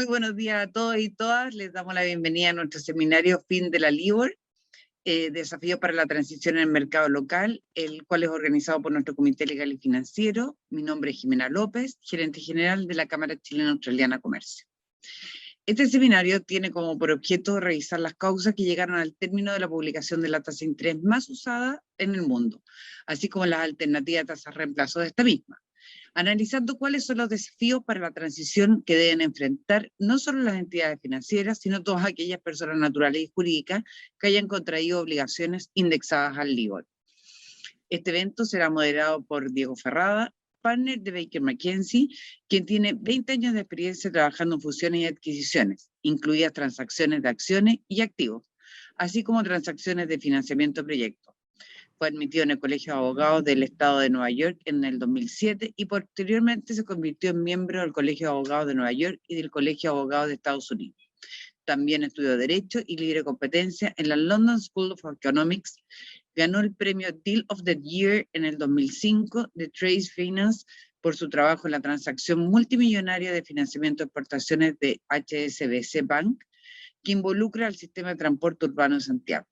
buenos días a todos y todas. Les damos la bienvenida a nuestro seminario Fin de la LIBOR, Desafíos para la Transición en el Mercado Local, el cual es organizado por nuestro Comité Legal y Financiero. Mi nombre es Jimena López, gerente general de la Cámara Chilena Australiana Comercio. Este seminario tiene como por objeto revisar las causas que llegaron al término de la publicación de la tasa de interés más usada en el mundo, así como las alternativas de tasa de reemplazo de esta misma, analizando cuáles son los desafíos para la transición que deben enfrentar no solo las entidades financieras, sino todas aquellas personas naturales y jurídicas que hayan contraído obligaciones indexadas al LIBOR. Este evento será moderado por Diego Ferrada, partner de Baker McKenzie, quien tiene 20 años de experiencia trabajando en fusiones y adquisiciones, incluidas transacciones de acciones y activos, así como transacciones de financiamiento de proyectos. Fue admitido en el Colegio de Abogados del Estado de Nueva York en el 2007 y posteriormente se convirtió en miembro del Colegio de Abogados de Nueva York y del Colegio de Abogados de Estados Unidos. También estudió Derecho y Libre Competencia en la London School of Economics. Ganó el premio Deal of the Year en el 2005 de Trade Finance por su trabajo en la transacción multimillonaria de financiamiento de exportaciones de HSBC Bank, que involucra al sistema de transporte urbano de Santiago.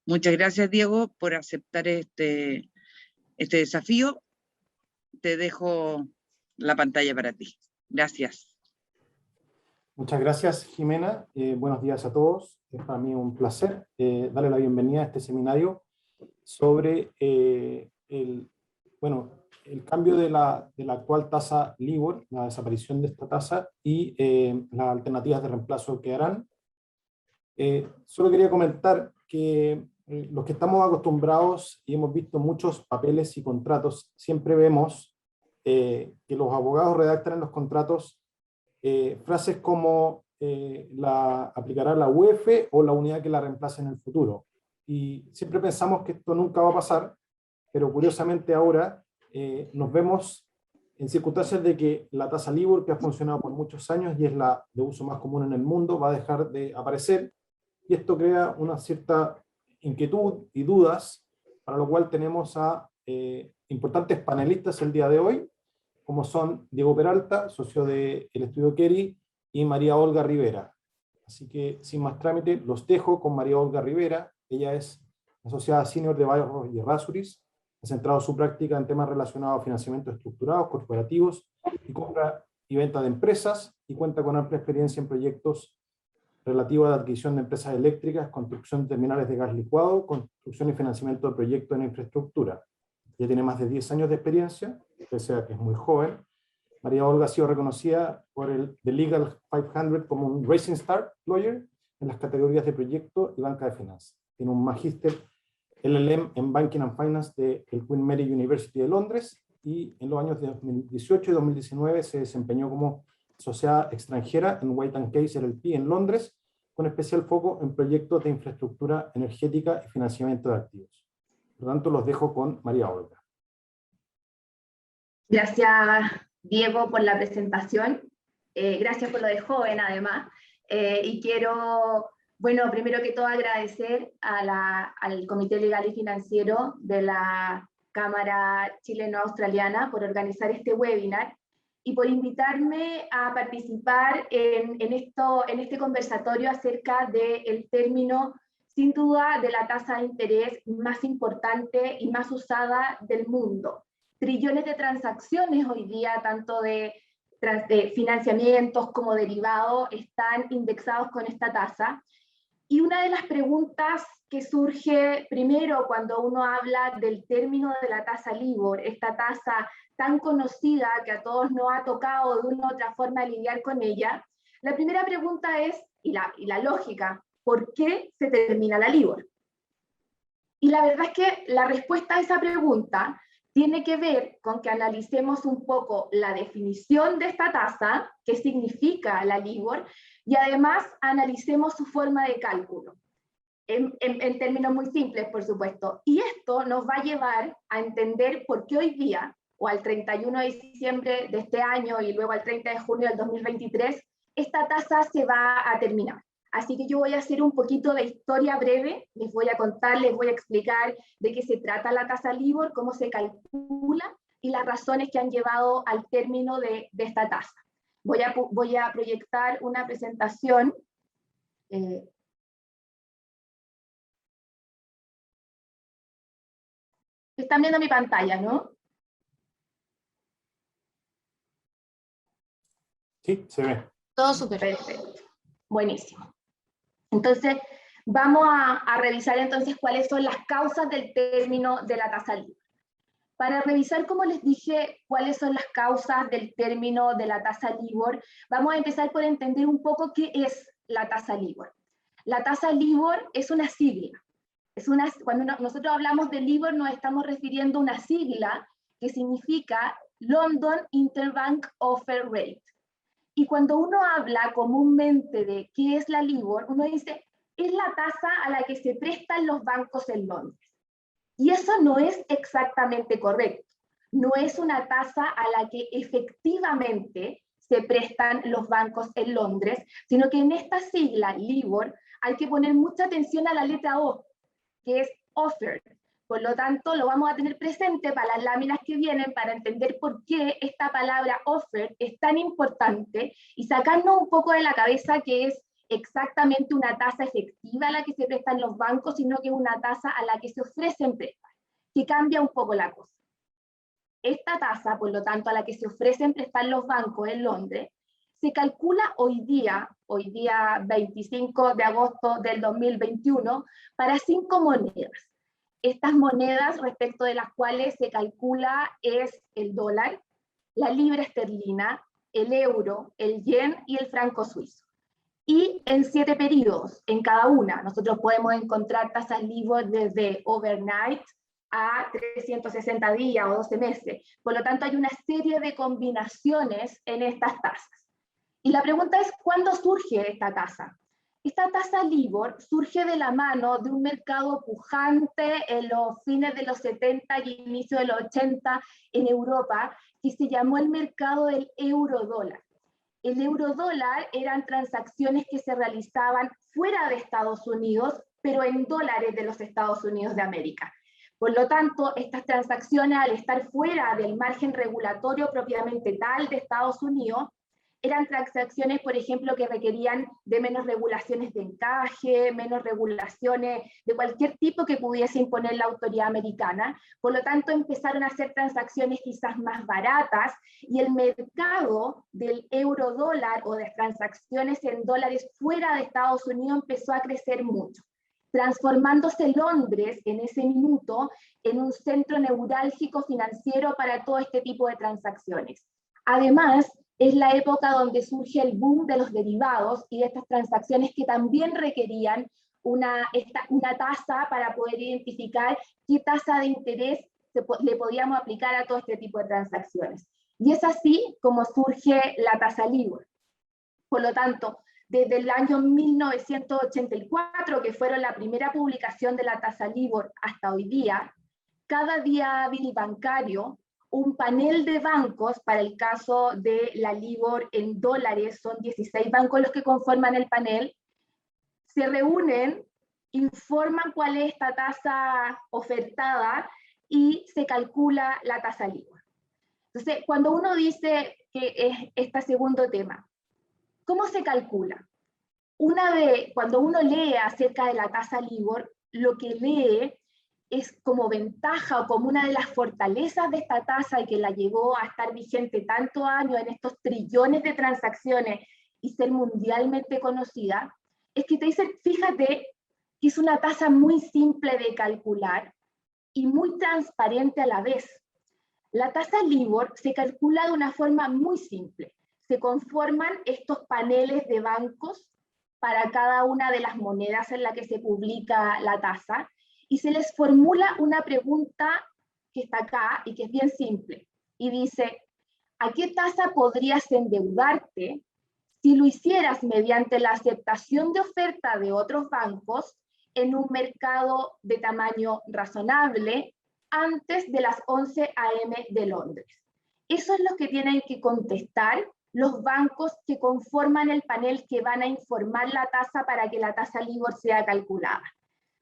Muchas gracias, Diego, por aceptar este desafío. Te dejo la pantalla para ti. Gracias. Muchas gracias, Jimena. Buenos días a todos. Es para mí un placer darle la bienvenida a este seminario sobre el cambio de la actual tasa LIBOR, la desaparición de esta tasa y las alternativas de reemplazo que harán. Solo quería comentar que los que estamos acostumbrados y hemos visto muchos papeles y contratos, siempre vemos que los abogados redactan en los contratos frases como aplicará la UEF o la unidad que la reemplace en el futuro. Y siempre pensamos que esto nunca va a pasar, pero curiosamente ahora nos vemos en circunstancias de que la tasa LIBOR, que ha funcionado por muchos años y es la de uso más común en el mundo, va a dejar de aparecer, y esto crea una cierta inquietud y dudas, para lo cual tenemos a importantes panelistas el día de hoy, como son Diego Peralta, socio del estudio Kerry, y María Olga Rivera. Así que, sin más trámite, los dejo con María Olga Rivera. Ella es asociada senior de Barros y Errázuriz, ha centrado su práctica en temas relacionados a financiamientos estructurados, corporativos y compra y venta de empresas, y cuenta con amplia experiencia en proyectos relativos a la adquisición de empresas eléctricas, construcción de terminales de gas licuado, construcción y financiamiento de proyectos en infraestructura. Ya tiene más de 10 años de experiencia, pese a que es muy joven. María Olga ha sido reconocida por el The Legal 500 como un Rising Star Lawyer en las categorías de proyecto y banca de finanzas. Tiene un magíster LLM en Banking and Finance de el Queen Mary University de Londres, y en los años de 2018 y 2019 se desempeñó como asociada extranjera en White & Case LLP en Londres, con especial foco en proyectos de infraestructura energética y financiamiento de activos. Por lo tanto, los dejo con María Olga. Gracias, Diego, por la presentación. Gracias por lo de joven, además. Y quiero, bueno, primero que todo agradecer al Comité Legal y Financiero de la Cámara Chileno-Australiana por organizar este webinar y por invitarme a participar en este conversatorio acerca del término, sin duda, de la tasa de interés más importante y más usada del mundo. Trillones de transacciones hoy día, tanto de financiamientos como derivados, están indexados con esta tasa. Y una de las preguntas que surge primero cuando uno habla del término de la tasa LIBOR, esta tasa tan conocida que a todos nos ha tocado de una u otra forma lidiar con ella, la primera pregunta es, y la lógica, ¿por qué se termina la LIBOR? Y la verdad es que la respuesta a esa pregunta tiene que ver con que analicemos un poco la definición de esta tasa, qué significa la LIBOR, y además analicemos su forma de cálculo, en términos muy simples, por supuesto. Y esto nos va a llevar a entender por qué hoy día, o al 31 de diciembre de este año y luego al 30 de junio del 2023, esta tasa se va a terminar. Así que yo voy a hacer un poquito de historia breve, les voy a contar, les voy a explicar de qué se trata la tasa LIBOR, cómo se calcula y las razones que han llevado al término de esta tasa. Voy a proyectar una presentación. Están viendo mi pantalla, ¿no? Sí, se ve. Todo súper perfecto. Buenísimo. Entonces, vamos a revisar entonces cuáles son las causas del término de la tasa LIBOR. Para revisar, como les dije, cuáles son las causas del término de la tasa LIBOR, vamos a empezar por entender un poco qué es la tasa LIBOR. La tasa LIBOR es una sigla. Cuando nosotros hablamos de LIBOR nos estamos refiriendo a una sigla que significa London Interbank Offer Rate. Y cuando uno habla comúnmente de qué es la LIBOR, uno dice, es la tasa a la que se prestan los bancos en Londres. Y eso no es exactamente correcto. No es una tasa a la que efectivamente se prestan los bancos en Londres, sino que en esta sigla, LIBOR, hay que poner mucha atención a la letra O, que es offered. Por lo tanto, lo vamos a tener presente para las láminas que vienen para entender por qué esta palabra offered es tan importante y sacarnos un poco de la cabeza que es exactamente una tasa efectiva a la que se prestan los bancos, sino que es una tasa a la que se ofrecen prestar, que cambia un poco la cosa. Esta tasa, por lo tanto, a la que se ofrecen prestar los bancos en Londres, se calcula hoy día 25 de agosto del 2021, para 5 monedas. Estas monedas respecto de las cuales se calcula es el dólar, la libra esterlina, el euro, el yen y el franco suizo. Y en 7 periodos en cada una. Nosotros podemos encontrar tasas LIBOR desde overnight a 360 días o 12 meses. Por lo tanto, hay una serie de combinaciones en estas tasas. Y la pregunta es, ¿cuándo surge esta tasa? Esta tasa LIBOR surge de la mano de un mercado pujante en los fines de los 70 y inicio de los 80 en Europa, que se llamó el mercado del eurodólar. El eurodólar eran transacciones que se realizaban fuera de Estados Unidos, pero en dólares de los Estados Unidos de América. Por lo tanto, estas transacciones, al estar fuera del margen regulatorio propiamente tal de Estados Unidos, eran transacciones, por ejemplo, que requerían de menos regulaciones de encaje, menos regulaciones de cualquier tipo que pudiese imponer la autoridad americana. Por lo tanto, empezaron a hacer transacciones quizás más baratas y el mercado del eurodólar o de transacciones en dólares fuera de Estados Unidos empezó a crecer mucho, transformándose Londres en ese minuto en un centro neurálgico financiero para todo este tipo de transacciones. Además, es la época donde surge el boom de los derivados y de estas transacciones que también requerían una tasa para poder identificar qué tasa de interés le podíamos aplicar a todo este tipo de transacciones. Y es así como surge la tasa LIBOR. Por lo tanto, desde el año 1984, que fueron la primera publicación de la tasa LIBOR, hasta hoy día, cada día hábil bancario, un panel de bancos, para el caso de la LIBOR en dólares, son 16 bancos los que conforman el panel, se reúnen, informan cuál es esta tasa ofertada y se calcula la tasa LIBOR. Entonces, cuando uno dice que es este segundo tema, ¿cómo se calcula? Cuando uno lee acerca de la tasa LIBOR, lo que lee es como ventaja o como una de las fortalezas de esta tasa y que la llevó a estar vigente tantos años en estos trillones de transacciones y ser mundialmente conocida, es que te dicen, fíjate que es una tasa muy simple de calcular y muy transparente a la vez. La tasa LIBOR se calcula de una forma muy simple. Se conforman estos paneles de bancos para cada una de las monedas en la que se publica la tasa, y se les formula una pregunta que está acá y que es bien simple. Y dice, ¿a qué tasa podrías endeudarte si lo hicieras mediante la aceptación de oferta de otros bancos en un mercado de tamaño razonable antes de las 11 a.m. de Londres? Eso es lo que tienen que contestar los bancos que conforman el panel que van a informar la tasa para que la tasa LIBOR sea calculada.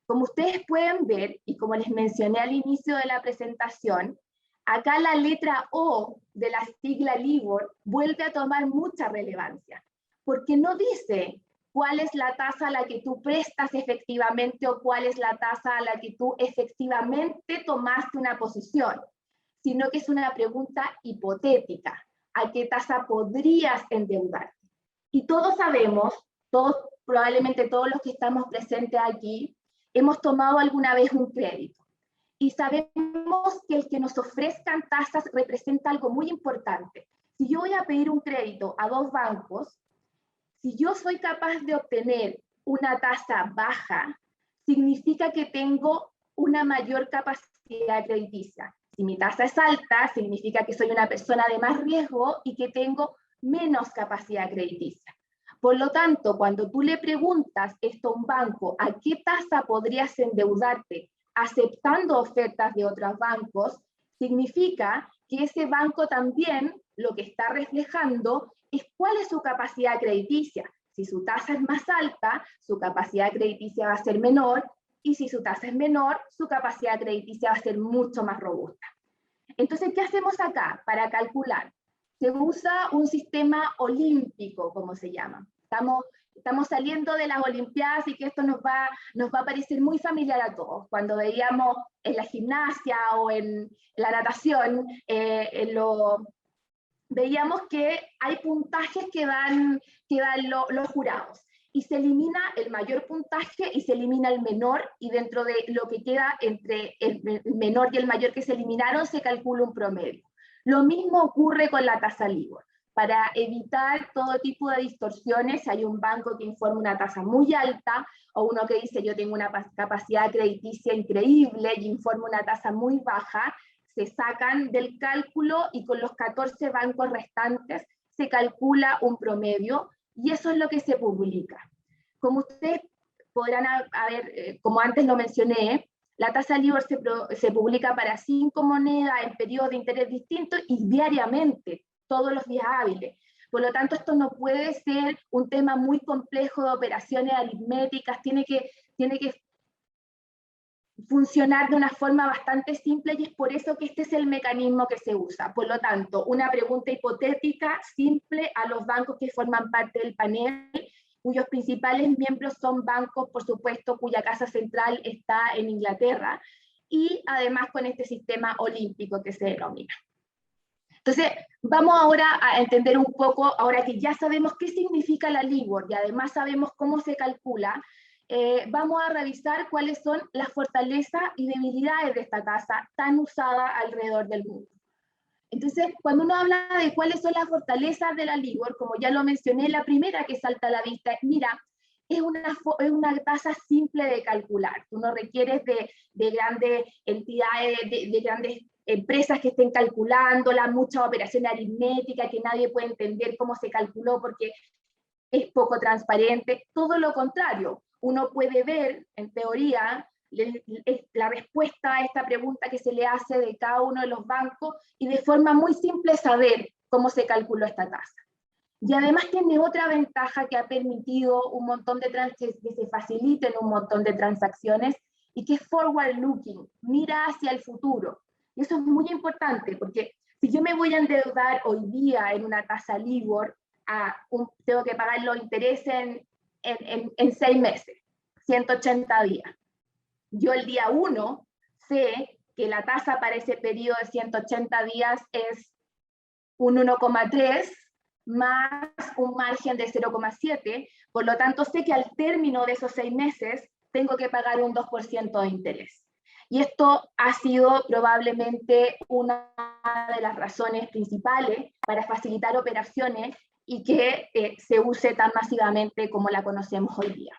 Como ustedes pueden ver, y como les mencioné al inicio de la presentación, Acá la letra O de la sigla LIBOR vuelve a tomar mucha relevancia, porque no dice cuál es la tasa a la que tú prestas efectivamente o cuál es la tasa a la que tú efectivamente tomaste una posición, sino que es una pregunta hipotética. ¿A qué tasa podrías endeudarte? Y todos sabemos, probablemente todos los que estamos presentes aquí, hemos tomado alguna vez un crédito. Y sabemos que el que nos ofrezcan tasas representa algo muy importante. Si yo voy a pedir un crédito a 2 bancos, si yo soy capaz de obtener una tasa baja, significa que tengo una mayor capacidad crediticia. Si mi tasa es alta, significa que soy una persona de más riesgo y que tengo menos capacidad crediticia. Por lo tanto, cuando tú le preguntas esto a un banco, ¿a qué tasa podrías endeudarte aceptando ofertas de otros bancos? Significa que ese banco también lo que está reflejando es cuál es su capacidad crediticia. Si su tasa es más alta, su capacidad crediticia va a ser menor, y si su tasa es menor, su capacidad crediticia va a ser mucho más robusta. Entonces, ¿qué hacemos acá para calcular? Se usa un sistema olímpico, como se llama. Estamos saliendo de las Olimpiadas y que esto nos va a parecer muy familiar a todos. Cuando veíamos en la gimnasia o en la natación, veíamos que hay puntajes que dan los jurados. Y se elimina el mayor puntaje y se elimina el menor, y dentro de lo que queda entre el menor y el mayor que se eliminaron se calcula un promedio. Lo mismo ocurre con la tasa LIBOR. Para evitar todo tipo de distorsiones, hay un banco que informa una tasa muy alta, o uno que dice yo tengo una capacidad crediticia increíble y informa una tasa muy baja, se sacan del cálculo y con los 14 bancos restantes se calcula un promedio, y eso es lo que se publica. Como ustedes podrán haber, como antes lo mencioné, la tasa LIBOR se publica para 5 monedas en periodos de interés distintos y diariamente, todos los días hábiles. Por lo tanto, esto no puede ser un tema muy complejo de operaciones aritméticas, tiene que funcionar de una forma bastante simple, y es por eso que este es el mecanismo que se usa. Por lo tanto, una pregunta hipotética simple a los bancos que forman parte del panel, cuyos principales miembros son bancos, por supuesto, cuya casa central está en Inglaterra, y además con este sistema olímpico que se denomina. Entonces, vamos ahora a entender un poco, ahora que ya sabemos qué significa la LIBOR y además sabemos cómo se calcula, vamos a revisar cuáles son las fortalezas y debilidades de esta tasa tan usada alrededor del mundo. Entonces, cuando uno habla de cuáles son las fortalezas de la LIBOR, como ya lo mencioné, la primera que salta a la vista es, mira, es una tasa simple de calcular. Tú no requieres de grandes entidades, de grandes empresas que estén calculándola, muchas operaciones aritméticas que nadie puede entender cómo se calculó porque es poco transparente. Todo lo contrario, uno puede ver, en teoría, la respuesta a esta pregunta que se le hace de cada uno de los bancos y de forma muy simple saber cómo se calculó esta tasa. Y además tiene otra ventaja que ha permitido un montón de que se faciliten un montón de transacciones, y que es forward looking, mira hacia el futuro. Y eso es muy importante, porque si yo me voy a endeudar hoy día en una tasa LIBOR, tengo que pagar los intereses en 6 meses, 180 días. Yo el día 1 sé que la tasa para ese periodo de 180 días es un 1,3 más un margen de 0,7, por lo tanto sé que al término de esos 6 meses tengo que pagar un 2% de interés. Y esto ha sido probablemente una de las razones principales para facilitar operaciones y que se use tan masivamente como la conocemos hoy día.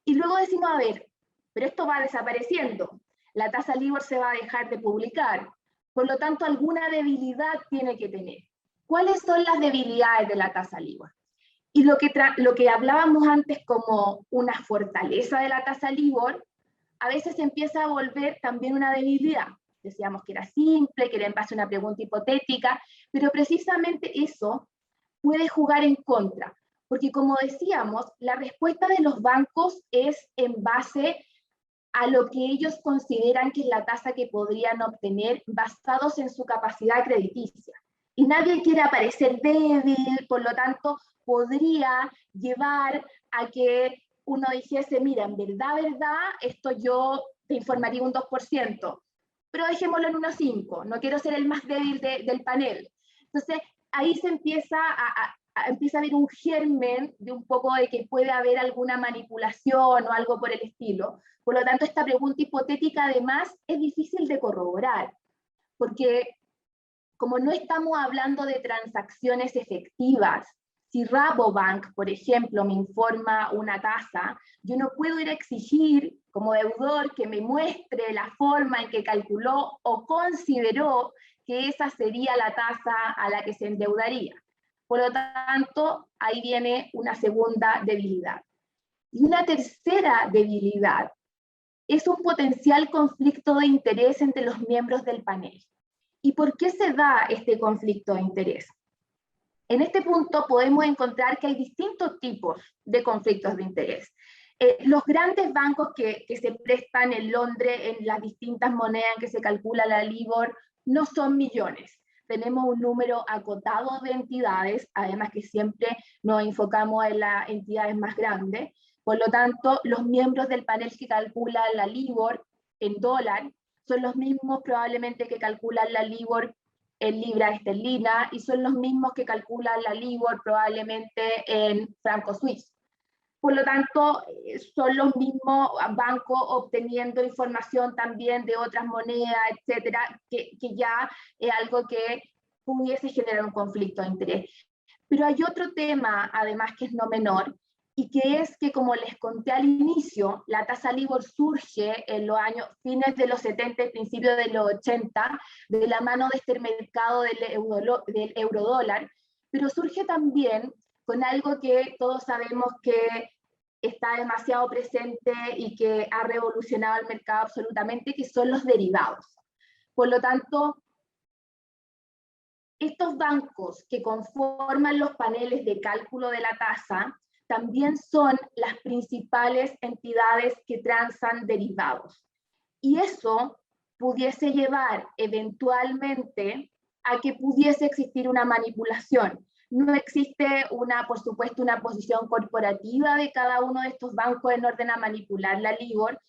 Y luego decimos, a ver, pero esto va desapareciendo, la tasa LIBOR se va a dejar de publicar, por lo tanto alguna debilidad tiene que tener. ¿Cuáles son las debilidades de la tasa LIBOR? Y lo que hablábamos antes como una fortaleza de la tasa LIBOR, a veces empieza a volver también una debilidad. Decíamos que era simple, que era en base a una pregunta hipotética, pero precisamente eso puede jugar en contra, porque como decíamos, la respuesta de los bancos es en base a lo que ellos consideran que es la tasa que podrían obtener basados en su capacidad crediticia. Y nadie quiere aparecer débil, por lo tanto, podría llevar a que uno dijese, mira, en verdad, esto yo te informaría un 2%, pero dejémoslo en 1,5, no quiero ser el más débil del panel. Entonces, ahí se empieza empieza a haber un germen de un poco de que puede haber alguna manipulación o algo por el estilo. Por lo tanto, esta pregunta hipotética además es difícil de corroborar, porque como no estamos hablando de transacciones efectivas, si Rabobank, por ejemplo, me informa una tasa, yo no puedo ir a exigir como deudor que me muestre la forma en que calculó o consideró que esa sería la tasa a la que se endeudaría. Por lo tanto, ahí viene una segunda debilidad. Y una tercera debilidad es un potencial conflicto de interés entre los miembros del panel. ¿Y por qué se da este conflicto de interés? En este punto podemos encontrar que hay distintos tipos de conflictos de interés. Los grandes bancos que se prestan en Londres en las distintas monedas en que se calcula la LIBOR no son millones. Tenemos un número acotado de entidades, además que siempre nos enfocamos en las entidades más grandes. Por lo tanto, los miembros del panel que calculan la LIBOR en dólar son los mismos probablemente que calculan la LIBOR en libra esterlina y son los mismos que calculan la LIBOR probablemente en franco suizo. Por lo tanto, son los mismos bancos obteniendo información también de otras monedas, etcétera, que ya es algo que pudiese generar un conflicto de interés. Pero hay otro tema, además, que es no menor, y que es que, como les conté al inicio, la tasa LIBOR surge en los años fines de los 70 y principios de los 80, de la mano de este mercado del eurodólar, pero surge también con algo que todos sabemos que está demasiado presente y que ha revolucionado el mercado absolutamente, que son los derivados. Por lo tanto, estos bancos que conforman los paneles de cálculo de la tasa también son las principales entidades que transan derivados. Y eso pudiese llevar eventualmente a que pudiese existir una manipulación. No existe, por supuesto, una posición corporativa de cada uno de estos bancos en orden a manipular la LIBOR,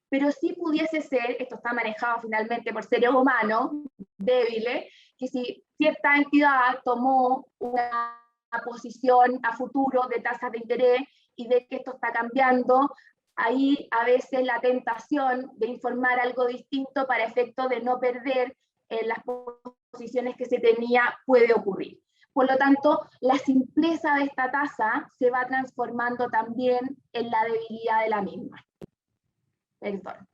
pero sí pudiese ser, esto está manejado finalmente por seres humanos débiles, que si cierta entidad tomó una posición a futuro de tasas de interés y ve que esto está cambiando, ahí a veces la tentación de informar algo distinto para efecto de no perder las posiciones que se tenía puede ocurrir. Por lo tanto, la simpleza de esta tasa se va transformando también en la debilidad de la misma. Perdón.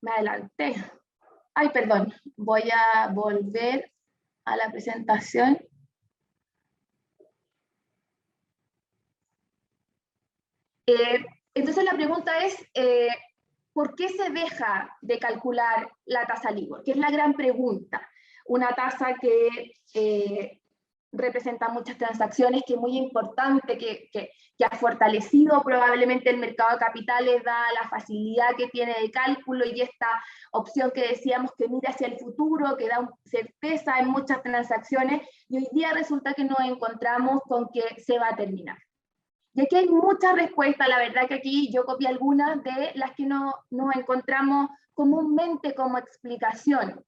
Me adelanté. Ay, perdón. Voy a volver a la presentación. Entonces la pregunta es, ¿por qué se deja de calcular la tasa LIBOR? Que es la gran pregunta. Una tasa que representa muchas transacciones, que es muy importante, que ha fortalecido probablemente el mercado de capitales, dada la facilidad que tiene de cálculo y esta opción que decíamos que mira hacia el futuro, que da certeza en muchas transacciones, y hoy día resulta que nos encontramos con que se va a terminar. Y aquí hay muchas respuestas, la verdad que aquí yo copié algunas de las que nos encontramos comúnmente como explicación.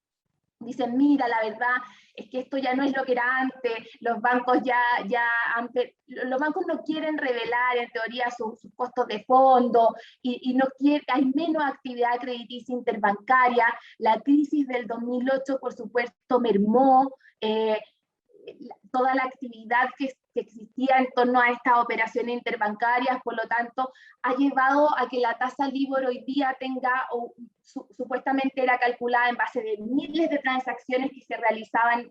Dicen, mira, la verdad es que esto ya no es lo que era antes, los bancos los bancos no quieren revelar en teoría sus costos de fondo y no hay menos actividad crediticia interbancaria. La crisis del 2008, por supuesto, mermó toda la actividad que existía en torno a estas operaciones interbancarias, por lo tanto, ha llevado a que la tasa LIBOR hoy día tenga, supuestamente era calculada en base de miles de transacciones que se realizaban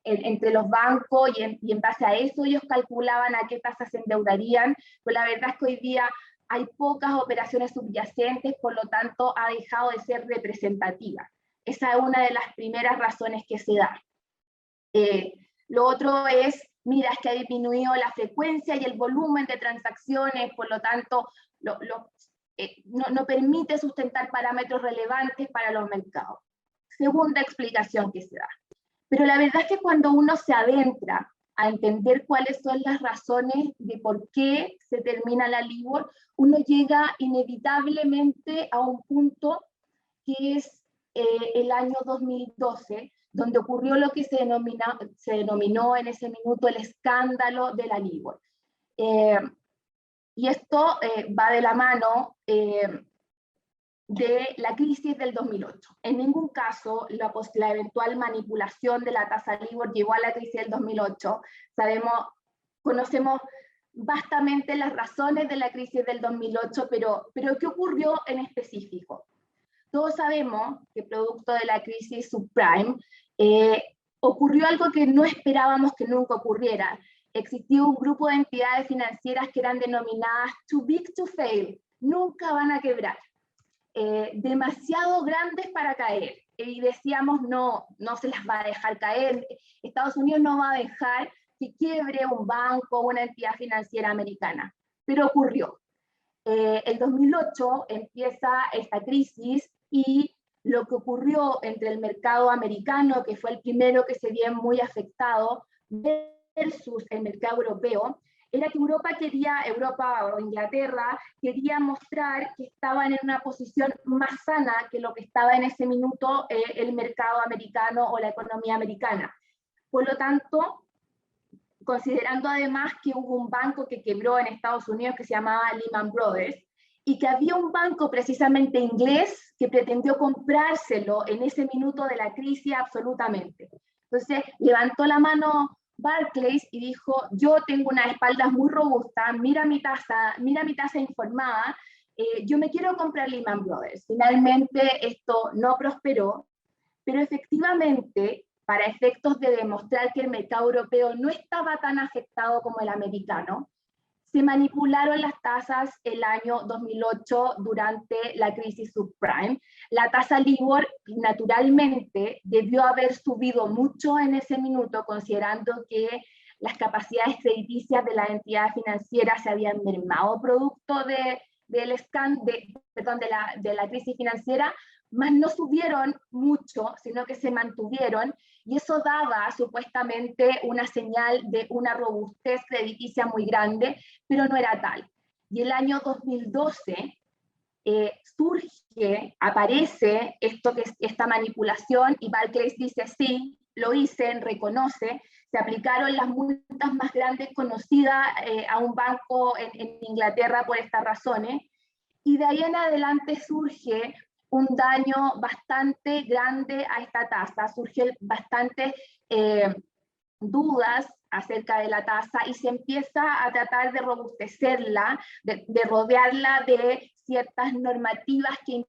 entre los bancos y en base a eso ellos calculaban a qué tasas se endeudarían, pero la verdad es que hoy día hay pocas operaciones subyacentes, por lo tanto ha dejado de ser representativa. Esa es una de las primeras razones que se da. Lo otro es, mira, es que ha disminuido la frecuencia y el volumen de transacciones, por lo tanto, no permite sustentar parámetros relevantes para los mercados. Segunda explicación que se da. Pero la verdad es que cuando uno se adentra a entender cuáles son las razones de por qué se termina la LIBOR, uno llega inevitablemente a un punto que es el año 2012, donde ocurrió lo que se denominó en ese minuto el escándalo de la LIBOR. Y esto va de la mano de la crisis del 2008. En ningún caso la eventual manipulación de la tasa LIBOR llegó a la crisis del 2008. Conocemos vastamente las razones de la crisis del 2008, pero ¿qué ocurrió en específico? Todos sabemos que producto de la crisis subprime ocurrió algo que no esperábamos que nunca ocurriera. Existió un grupo de entidades financieras que eran denominadas too big to fail, nunca van a quebrar. Demasiado grandes para caer, y decíamos no se las va a dejar caer, Estados Unidos no va a dejar que quiebre un banco o una entidad financiera americana, pero ocurrió. El 2008 empieza esta crisis y lo que ocurrió entre el mercado americano, que fue el primero que se vio muy afectado, versus el mercado europeo, era que Europa o Inglaterra quería mostrar que estaban en una posición más sana que lo que estaba en ese minuto el mercado americano o la economía americana. Por lo tanto, considerando además que hubo un banco que quebró en Estados Unidos que se llamaba Lehman Brothers, y que había un banco precisamente inglés que pretendió comprárselo en ese minuto de la crisis absolutamente. Entonces levantó la mano Barclays y dijo, yo tengo unas espaldas muy robustas, mira mi tasa informada, yo me quiero comprar Lehman Brothers. Finalmente esto no prosperó, pero efectivamente, para efectos de demostrar que el mercado europeo no estaba tan afectado como el americano, se manipularon las tasas el año 2008 durante la crisis subprime. La tasa LIBOR naturalmente debió haber subido mucho en ese minuto, considerando que las capacidades crediticias de la entidad financiera se habían mermado producto de la crisis financiera, mas no subieron mucho, sino que se mantuvieron, y eso daba supuestamente una señal de una robustez crediticia muy grande, pero no era tal. Y el año 2012 aparece esta manipulación, y Barclays dice, sí, lo hice, reconoce, se aplicaron las multas más grandes conocidas a un banco en Inglaterra por estas razones, y de ahí en adelante surge un daño bastante grande a esta tasa, surgen bastantes dudas acerca de la tasa y se empieza a tratar de robustecerla, de rodearla de ciertas normativas que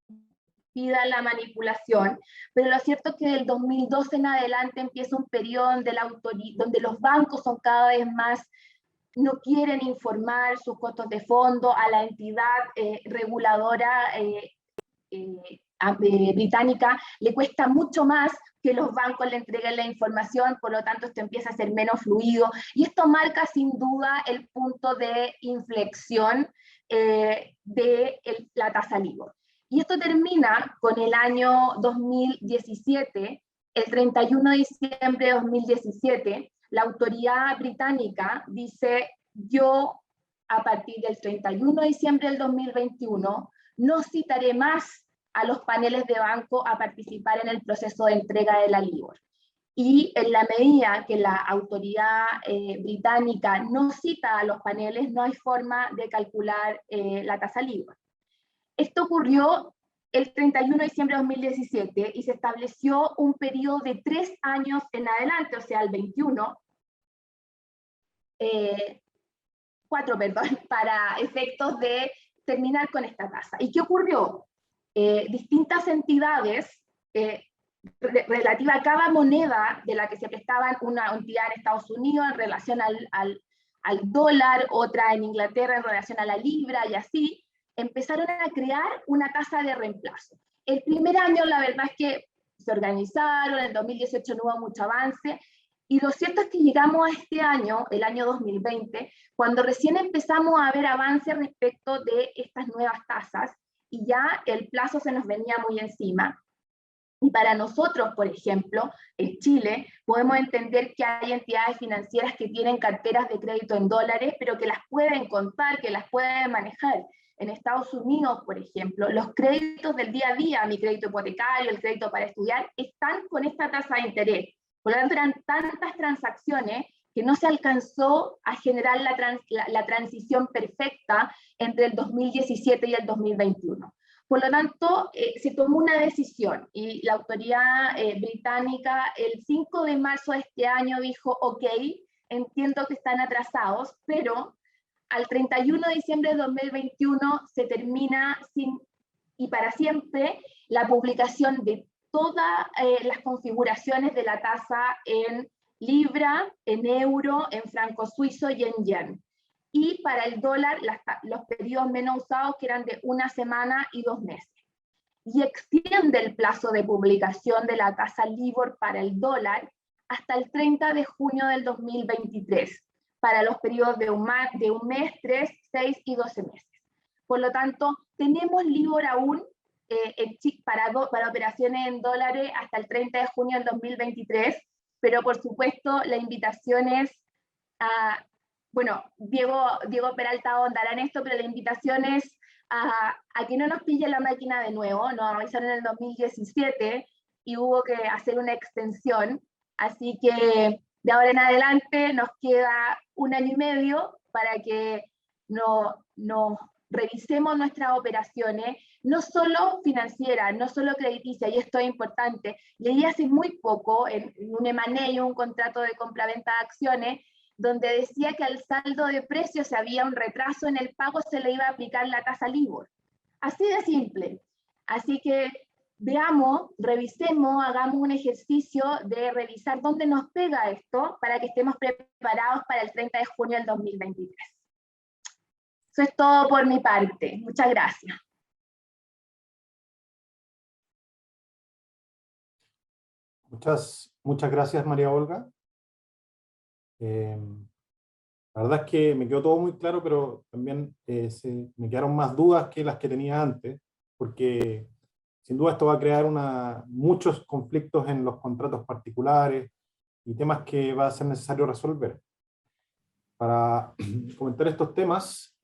impidan la manipulación, pero lo cierto es que del 2012 en adelante empieza un periodo donde los bancos son cada vez más, no quieren informar sus costos de fondo a la entidad reguladora británica, le cuesta mucho más que los bancos le entreguen la información, por lo tanto esto empieza a ser menos fluido, y esto marca sin duda el punto de inflexión de la tasa LIBOR. Y esto termina con el año 2017, el 31 de diciembre de 2017, la autoridad británica dice, yo a partir del 31 de diciembre del 2021 no citaré más a los paneles de banco a participar en el proceso de entrega de la LIBOR. Y en la medida que la autoridad británica no cita a los paneles, no hay forma de calcular la tasa LIBOR. Esto ocurrió el 31 de diciembre de 2017 y se estableció un periodo de 3 años en adelante, o sea, el 21, 4, perdón, para efectos de terminar con esta tasa. ¿Y qué ocurrió? Distintas entidades relativa a cada moneda de la que se prestaban, una entidad en Estados Unidos en relación al dólar, otra en Inglaterra en relación a la libra, y así empezaron a crear una tasa de reemplazo. El primer año la verdad es que se organizaron, en 2018 no hubo mucho avance, Y lo cierto es que llegamos a este año, el año 2020, cuando recién empezamos a ver avances respecto de estas nuevas tasas, y ya el plazo se nos venía muy encima. Y para nosotros, por ejemplo, en Chile, podemos entender que hay entidades financieras que tienen carteras de crédito en dólares, pero que las pueden contar, que las pueden manejar. En Estados Unidos, por ejemplo, los créditos del día a día, mi crédito hipotecario, el crédito para estudiar, están con esta tasa de interés. Por lo tanto, eran tantas transacciones que no se alcanzó a generar la transición perfecta entre el 2017 y el 2021. Por lo tanto, se tomó una decisión y la autoridad británica el 5 de marzo de este año dijo, ok, entiendo que están atrasados, pero al 31 de diciembre de 2021 se termina y para siempre la publicación de todas las configuraciones de la tasa en libra, en euro, en franco suizo y en yen. Y para el dólar, los periodos menos usados, que eran de 1 semana y 2 meses. Y extiende el plazo de publicación de la tasa LIBOR para el dólar hasta el 30 de junio del 2023, para los periodos de un mes, 3, 6 y 12 meses. Por lo tanto, tenemos LIBOR aún para operaciones en dólares hasta el 30 de junio del 2023, pero por supuesto la invitación es a... Bueno, Diego Peralta ahondará en esto, pero la invitación es a que no nos pille la máquina de nuevo. Nos avisaron en el 2017 y hubo que hacer una extensión, así que de ahora en adelante nos queda 1 año y medio para que nos revisemos nuestras operaciones, no solo financieras, no solo crediticias, y esto es importante. Leí hace muy poco en un M&A, un contrato de compra-venta de acciones, donde decía que al saldo de precios, si había un retraso en el pago, se le iba a aplicar la tasa LIBOR. Así de simple. Así que veamos, revisemos, hagamos un ejercicio de revisar dónde nos pega esto para que estemos preparados para el 30 de junio del 2023. Eso es todo por mi parte. Muchas gracias. Muchas gracias, María Olga. La verdad es que me quedó todo muy claro, pero también me quedaron más dudas que las que tenía antes, porque sin duda esto va a crear muchos conflictos en los contratos particulares y temas que va a ser necesario resolver. Para comentar estos temas,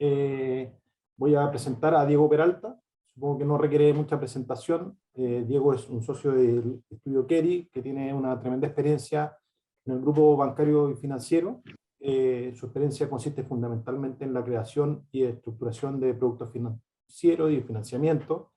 voy a presentar a Diego Peralta. Supongo que no requiere mucha presentación. Diego es un socio del estudio Keri, que tiene una tremenda experiencia en el grupo bancario y financiero. Su experiencia consiste fundamentalmente en la creación y estructuración de productos financieros y financiamiento.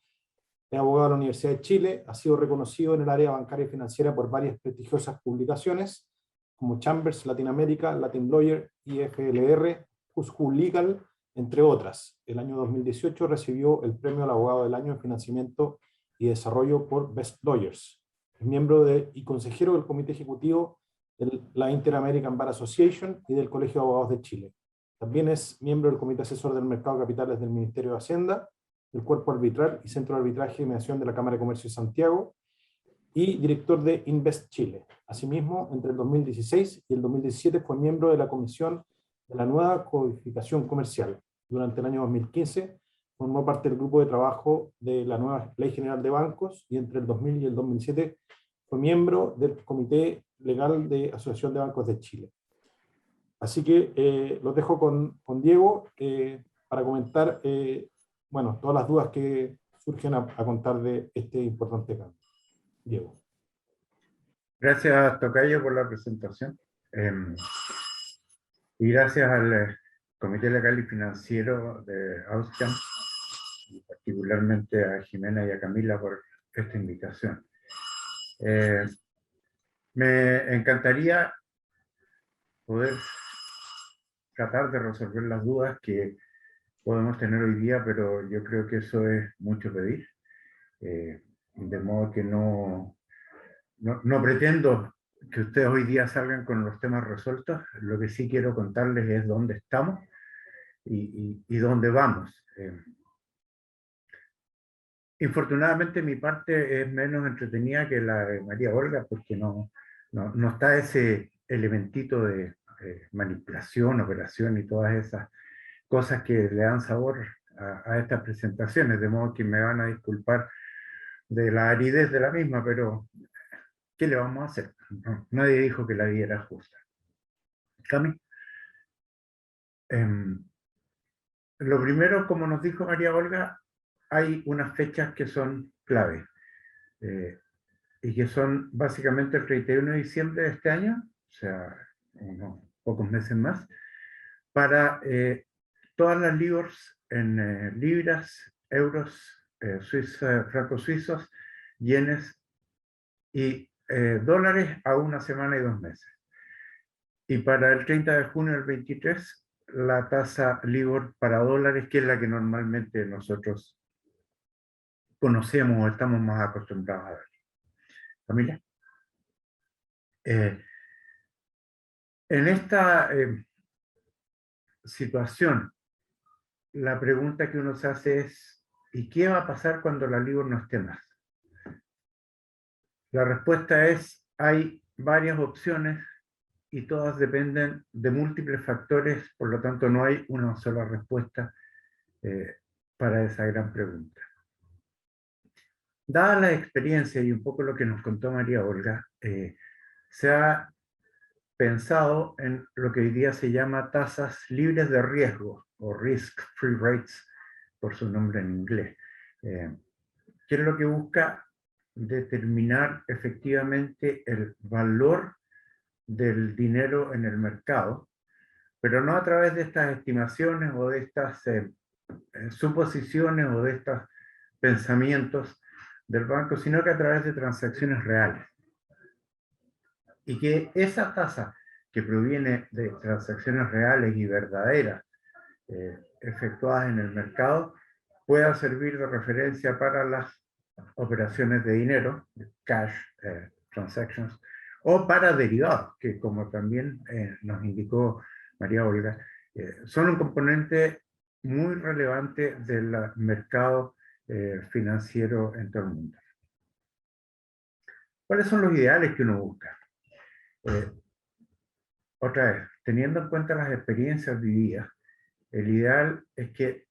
Es abogado de la Universidad de Chile, ha sido reconocido en el área bancaria y financiera por varias prestigiosas publicaciones, como Chambers Latinoamérica, Latin Lawyer, IFLR, Who's Who Legal, entre otras. El año 2018 recibió el premio al abogado del año en financiamiento y desarrollo por Best Lawyers. Es miembro y consejero del comité ejecutivo de la Inter-American Bar Association y del Colegio de Abogados de Chile. También es miembro del comité asesor del mercado de capitales del Ministerio de Hacienda, del Cuerpo Arbitral y Centro de Arbitraje y Mediación de la Cámara de Comercio de Santiago, y director de Invest Chile. Asimismo, entre el 2016 y el 2017 fue miembro de la Comisión de la Nueva Codificación Comercial. Durante el año 2015 formó parte del grupo de trabajo de la nueva Ley General de Bancos, y entre el 2000 y el 2007 fue miembro del Comité Legal de Asociación de Bancos de Chile. Así que los dejo con Diego para comentar bueno, todas las dudas que surgen a contar de este importante cambio. Diego. Gracias, Tocayo, por la presentación. Y gracias al Comité Legal y Financiero de Austrian, y particularmente a Jimena y a Camila por esta invitación. Me encantaría poder tratar de resolver las dudas que podemos tener hoy día, pero yo creo que eso es mucho pedir. De modo que no pretendo que ustedes hoy día salgan con los temas resueltos. Lo que sí quiero contarles es dónde estamos y dónde vamos. Infortunadamente mi parte es menos entretenida que la de María Olga, porque no está ese elementito de manipulación, operación y todas esas cosas que le dan sabor a estas presentaciones, de modo que me van a disculpar de la aridez de la misma, pero ¿qué le vamos a hacer? No, nadie dijo que la vida era justa. Cami. Lo primero, como nos dijo María Olga, hay unas fechas que son clave, y que son básicamente el 31 de diciembre de este año, o sea, unos pocos meses más, para todas las LIBORs en libras, euros, francos suizos, yenes y dólares a 1 semana y 2 meses. Y para el 30 de junio del 23, la tasa LIBOR para dólares, que es la que normalmente nosotros conocemos o estamos más acostumbrados a ver. ¿Familia? En esta situación, la pregunta que uno se hace es, ¿y qué va a pasar cuando la LIBOR no esté más? La respuesta es, hay varias opciones y todas dependen de múltiples factores, por lo tanto no hay una sola respuesta para esa gran pregunta. Dada la experiencia y un poco lo que nos contó María Olga, se ha pensado en lo que hoy día se llama tasas libres de riesgo, o risk-free rates, por su nombre en inglés, que es lo que busca determinar efectivamente el valor del dinero en el mercado, pero no a través de estas estimaciones o de estas suposiciones o de estos pensamientos del banco, sino que a través de transacciones reales. Y que esa tasa que proviene de transacciones reales y verdaderas efectuadas en el mercado pueda servir de referencia para las operaciones de dinero, cash transactions, o para derivados, que como también nos indicó María Olga, son un componente muy relevante del mercado financiero en todo el mundo. ¿Cuáles son los ideales que uno busca? Otra vez, teniendo en cuenta las experiencias vividas, el ideal es que